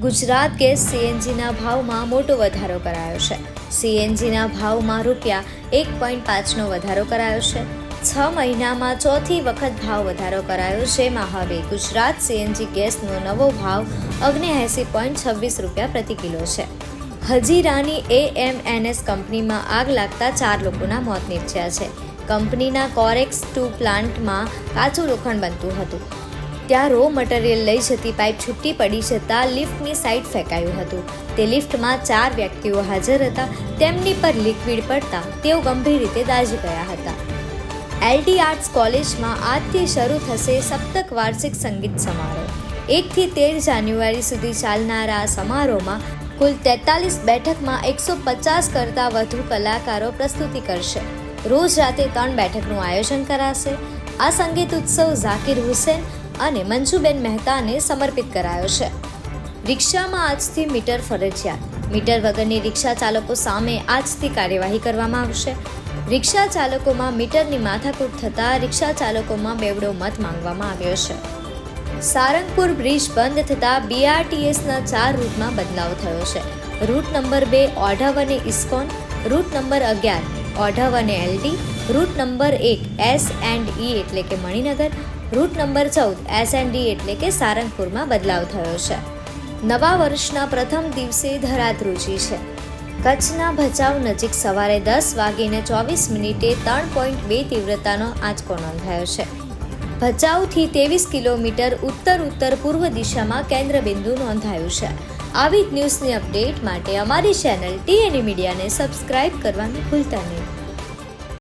Gujarat gas સીએનજીના ભાવમાં મોટો વધારો કરાયો છે. સીએનજીના ભાવમાં ₹1.5નો વધારો કરાયો છે. 6 મહિનામાં ચોથી વખત ભાવ વધારો કરાયો છે. હવે ગુજરાત સીએનજી ગેસનો નવો ભાવ ₹79.26 પ્રતિ કિલો છે. હજીરાની AMNS કંપનીમાં આગ લાગતા 4 લોકોના મોત નીપજ્યા છે. કંપનીના કોરેક્સ 2 પ્લાન્ટમાં કાચું લોખંડ બનતું હતું. ત્યાં રો મટીરિયલ લઈ જતી પાઇપ છૂટી પડી જતાં લિફ્ટની સાઈડ ફેંકાયું હતું. તે લિફ્ટમાં 4 વ્યક્તિઓ હાજર હતા. તેમની પર લિક્વિડ પડતા તેઓ ગંભીર રીતે દાઝી ગયા હતા. LT આર્ટ્સ કોલેજમાં આજથી શરૂ થશે સપ્તક વાર્ષિક સંગીત સમારોહ. 1થી 13 જાન્યુઆરી સુધી ચાલનારા આ સમારોહમાં કુલ 43 બેઠકમાં 150 કરતાં વધુ કલાકારો પ્રસ્તુતિ કરશે. રોજ રાતે 3 બેઠકનું આયોજન કરાશે. આ સંગીત ઉત્સવ ઝાકિર હુસેન અને મંજુબેન મહેતાને સમર્પિત કરાયો છે. રિક્ષામાં આજથી મીટર ફરજિયાત. મીટર વગરની રિક્ષા ચાલકો સામે આજથી કાર્યવાહી કરવામાં આવશે. રિક્ષા ચાલકોમાં મીટરની માથાકૂટ થતાં રિક્ષા ચાલકોમાં બેવડો મત માંગવામાં આવ્યો છે. સારંગપુર બ્રિજ બંધ થતાં BRTSના 4 રૂટમાં બદલાવ થયો છે. રૂટ નંબર 2 ઓઢવ અને ઇસ્કોન, રૂટ નંબર 11 ઓઢવ અને LD, રૂટ નંબર 1 S&E એટલે કે મણિનગર, રૂટ નંબર 14 S&D એટલે કે સારંગપુરમાં બદલાવ થયો છે. નવા વર્ષના પ્રથમ દિવસે ધરાધ્રુજી છે. કચ્છના ભચાઉ નજીક સવારે 10:24 3.2 તીવ્રતાનો આંચકો નોંધાયો છે. ભચાઉથી 23 કિલોમીટર ઉત્તર પૂર્વ દિશામાં કેન્દ્રબિંદુ નોંધાયું છે. આવી જ ન્યૂઝની અપડેટ માટે અમારી ચેનલ TNE મીડિયાને સબસ્ક્રાઇબ કરવાનું ભૂલતા નહીં.